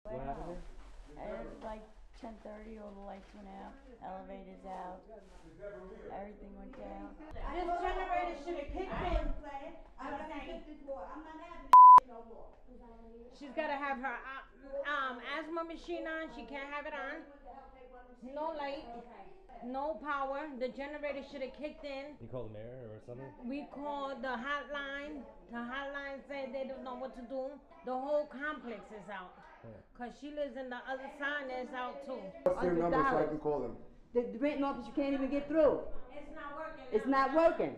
What happened At like 10:30, all the lights went out, elevators out, everything went down. This generator should have kicked in. I'm not having no more. She's got to have her asthma machine on. She can't have it on. No light, no power. The generator should have kicked in. You call the mayor or something? We called the hotline. The hotline said they don't know what to do. The whole complex is out. Because she lives in the other side and it's out too. What's their number so I can call them? The renting office, you can't even get through. It's not working. It's not working.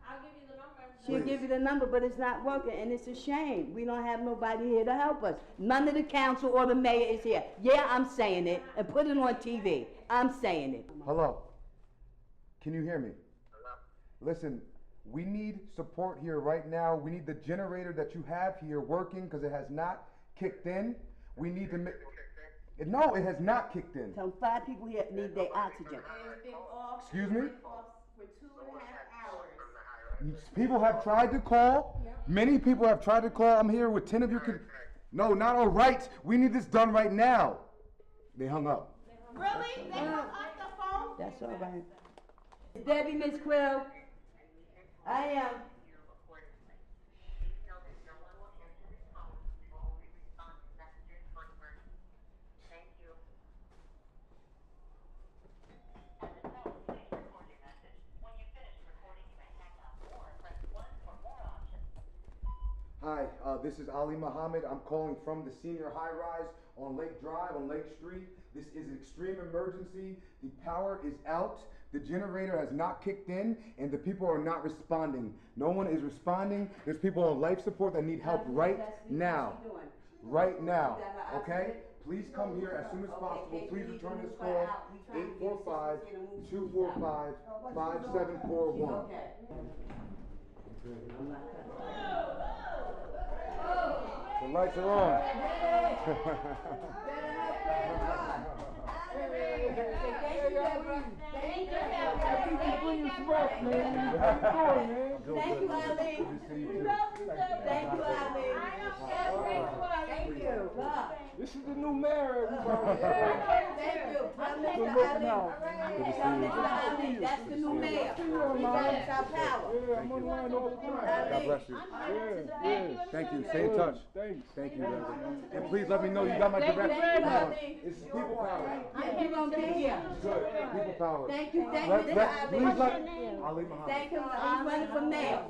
I'll give you the number. She'll give you the number, but it's not working, and it's a shame. We don't have nobody here to help us. None of the council or the mayor is here. Yeah, I'm saying it, and put it on TV. I'm saying it. Hello? Can you hear me? Hello? Listen, we need support here right now. We need the generator that you have here working because it has not kicked in. We need to make... No, it has not kicked in. Some 5 people here need their oxygen. Excuse me? People have tried to call. Many people have tried to call. I'm here with 10 of you. No, not all right. We need this done right now. They hung up. Really? They hung up the phone? That's all right. Debbie, Miss Quill. I am. Hi, this is Ali Mohammed. I'm calling from the senior high-rise on Lake Drive, on Lake Street. This is an extreme emergency. The power is out. The generator has not kicked in, and the people are not responding. No one is responding. There's people on life support that need help right now. Right now, okay? Please come here as soon as possible. Please return this call, 845-245-5741. The lights are on. Thank you, Ali. Thank you, Ali. Thank you. This is the new mayor, everybody. Thank you. I'm Mr. Ali. That's the new mayor. We got our power. Yeah, I'm online all the time. God bless you. Yeah. Thank you. Stay in touch. Thanks. Thank you, brother. And please let me know you got my direct phone. This is people power. You're going to be here. Good. People power. Thank you, Please Ali. let Ali Muhammad. Thank you. He's running for mayor.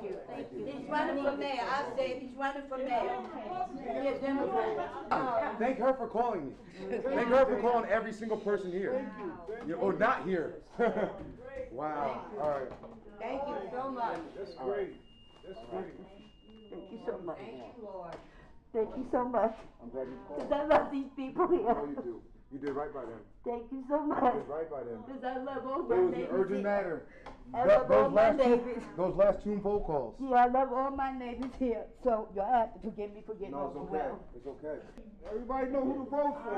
He's running for mayor. I said he's running for mayor. He's a Democrat. Thank her for calling me. Thank her for calling every single person here. Or not here. Wow. All right. Thank you so much. That's great. That's great. Thank you so much. Thank you, Lord. Thank you so much. I'm glad you called. Because I love these people here. Oh, you do. You did right by them. Thank you so You much. did right by them. Because I love all It my was neighbors. an urgent here. matter. I love all my neighbors. Those last 2 phone calls. Yeah, I love all my neighbors here. So y'all have to forgive me for getting No, it's okay. overwhelmed. It's okay. Everybody know who to vote for.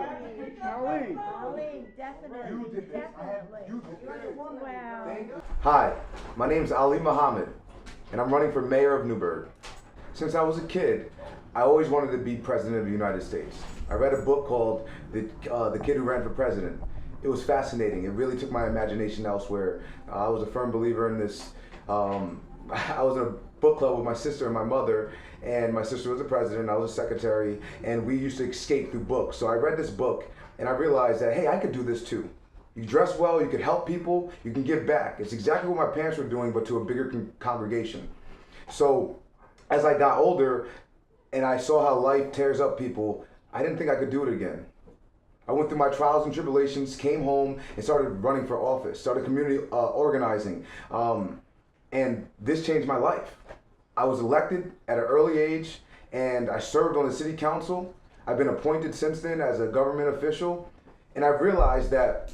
Ali. Ali, definitely. You did this. You did this. Wow. Thank you. Hi, my name's Ali Mohammed, and I'm running for mayor of Newburgh. Since I was a kid, I always wanted to be president of the United States. I read a book called The Kid Who Ran for President. It was fascinating. It really took my imagination elsewhere. I was a firm believer in this. I was in a book club with my sister and my mother, and my sister was the president, I was a secretary, and we used to escape through books. So I read this book, and I realized that, hey, I could do this too. You dress well, you could help people, you can give back. It's exactly what my parents were doing, but to a bigger congregation. So as I got older, and I saw how life tears up people, I didn't think I could do it again. I went through my trials and tribulations, came home, and started running for office, started community organizing, and this changed my life. I was elected at an early age, and I served on the city council. I've been appointed since then as a government official, and I've realized that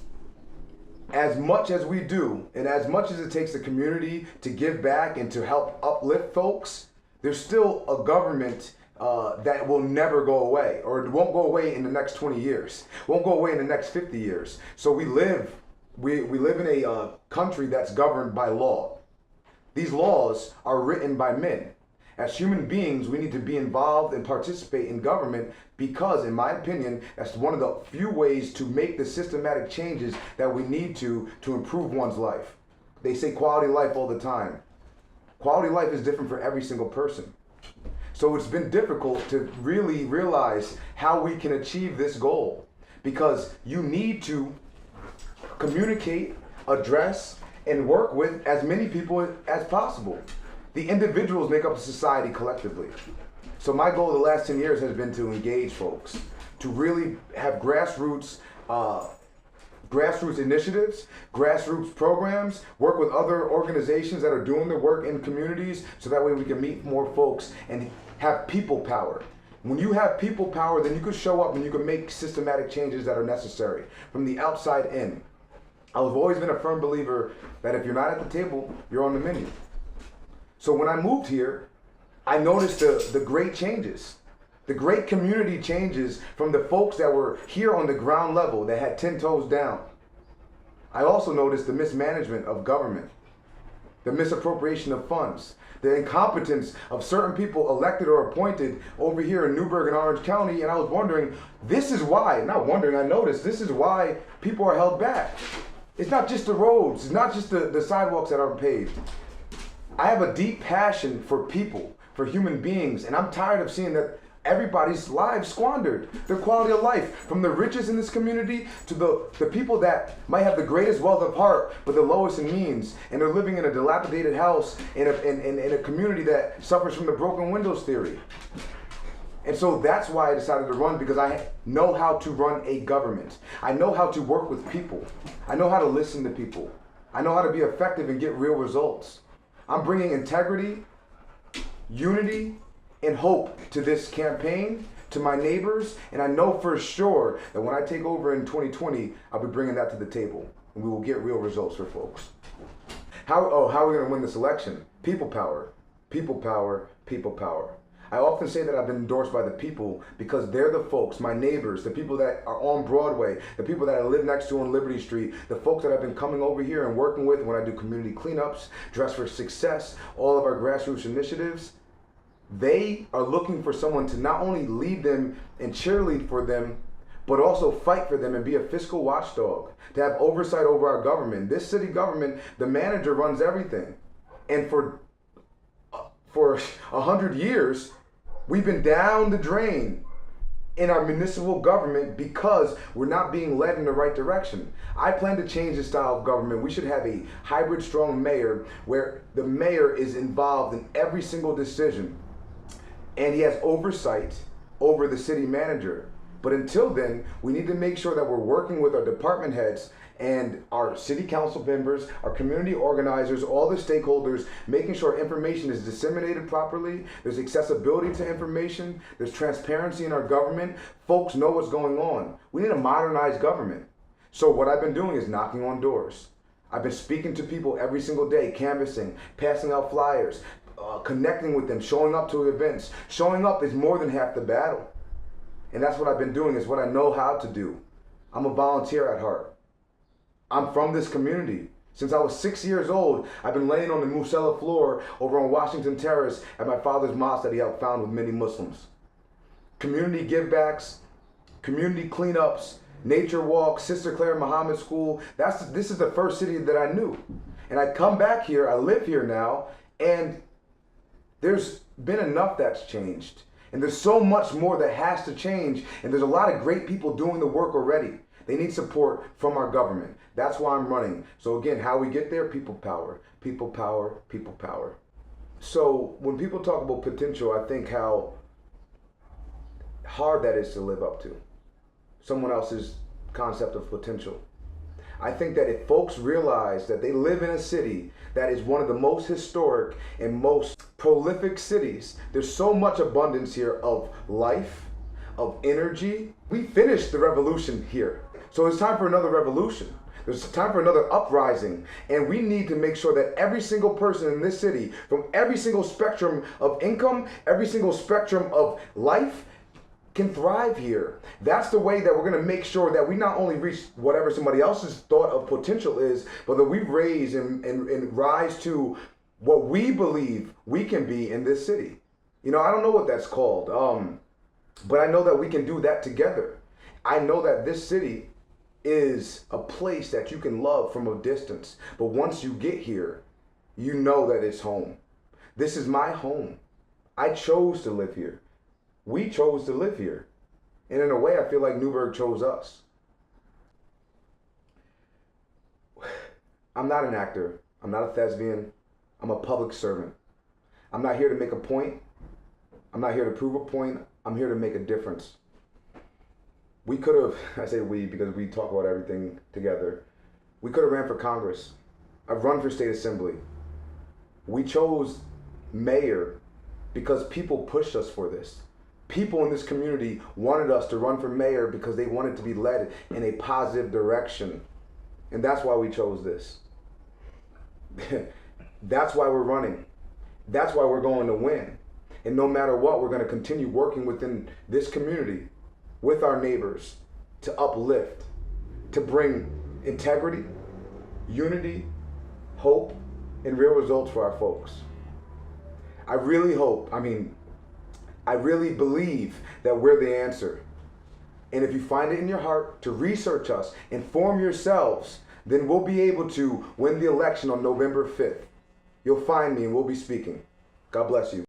as much as we do, and as much as it takes the community to give back and to help uplift folks, there's still a government that will never go away, or it won't go away in the next 20 years, won't go away in the next 50 years. So we live in a country that's governed by law. These laws are written by men, As human beings, we need to be involved and participate in government because, in my opinion, that's one of the few ways to make the systematic changes that we need to improve one's life. They say quality of life all the time. Quality of life is different for every single person. So it's been difficult to really realize how we can achieve this goal because you need to communicate, address, and work with as many people as possible. The individuals make up a society collectively. So my goal the last 10 years has been to engage folks, to really have grassroots initiatives, grassroots programs, work with other organizations that are doing the work in communities so that way we can meet more folks and have people power. When you have people power, then you can show up and you can make systematic changes that are necessary from the outside in. I've always been a firm believer that if you're not at the table, you're on the menu. So when I moved here, I noticed the great changes, the great community changes from the folks that were here on the ground level that had 10 toes down. I also noticed the mismanagement of government, the misappropriation of funds, the incompetence of certain people elected or appointed over here in Newburgh and Orange County, and I was wondering, this is why, not wondering, I noticed, this is why people are held back. It's not just the roads, it's not just the sidewalks that aren't paved. I have a deep passion for people, for human beings, and I'm tired of seeing that everybody's lives squandered, their quality of life, from the richest in this community to the people that might have the greatest wealth of heart but the lowest in means, and they're living in a dilapidated house in a community that suffers from the broken windows theory. And so that's why I decided to run, because I know how to run a government. I know how to work with people. I know how to listen to people. I know how to be effective and get real results. I'm bringing integrity, unity, and hope to this campaign, to my neighbors, and I know for sure that when I take over in 2020, I'll be bringing that to the table, and we will get real results for folks. How are we gonna win this election? People power, people power, people power. I often say that I've been endorsed by the people because they're the folks, my neighbors, the people that are on Broadway, the people that I live next to on Liberty Street, the folks that I've been coming over here and working with when I do community cleanups, Dress for Success, all of our grassroots initiatives. They are looking for someone to not only lead them and cheerlead for them, but also fight for them and be a fiscal watchdog, to have oversight over our government. This city government, the manager runs everything. And for 100 years, we've been down the drain in our municipal government because we're not being led in the right direction. I plan to change the style of government. We should have a hybrid strong mayor where the mayor is involved in every single decision and he has oversight over the city manager. But until then, we need to make sure that we're working with our department heads and our city council members, our community organizers, all the stakeholders, making sure information is disseminated properly, there's accessibility to information, there's transparency in our government, folks know what's going on. We need a modernized government. So what I've been doing is knocking on doors. I've been speaking to people every single day, canvassing, passing out flyers, connecting with them, showing up to events. Showing up is more than half the battle. And that's what I've been doing, is what I know how to do. I'm a volunteer at heart. I'm from this community. Since I was 6 years old, I've been laying on the musella floor over on Washington Terrace at my father's mosque that he helped found with many Muslims. Community givebacks, community cleanups, nature walks, Sister Claire Muhammad School. This is the first city that I knew. And I come back here, I live here now, and there's been enough that's changed. And there's so much more that has to change. And there's a lot of great people doing the work already. They need support from our government. That's why I'm running. So again, how we get there? People power, people power, people power. So when people talk about potential, I think how hard that is to live up to. Someone else's concept of potential. I think that if folks realize that they live in a city that is one of the most historic and most prolific cities, there's so much abundance here of life, of energy. We finished the revolution here. So it's time for another revolution. There's time for another uprising. And we need to make sure that every single person in this city, from every single spectrum of income, every single spectrum of life, can thrive here. That's the way that we're going to make sure that we not only reach whatever somebody else's thought of potential is, but that we raise and rise to what we believe we can be in this city. You know, I don't know what that's called, but I know that we can do that together. I know that this city is a place that you can love from a distance, but once you get here, you know that it's home. This is my home. I chose to live here. We chose to live here. And in a way, I feel like Newburgh chose us. I'm not an actor. I'm not a thespian. I'm a public servant. I'm not here to make a point. I'm not here to prove a point. I'm here to make a difference. We could have, I say we because we talk about everything together. We could have ran for Congress. I've run for state assembly. We chose mayor because people pushed us for this. People in this community wanted us to run for mayor because they wanted to be led in a positive direction. And that's why we chose this. That's why we're running. That's why we're going to win. And no matter what, we're going to continue working within this community with our neighbors to uplift, to bring integrity, unity, hope, and real results for our folks. I really believe that we're the answer. And if you find it in your heart to research us, inform yourselves, then we'll be able to win the election on November 5th. You'll find me and we'll be speaking. God bless you.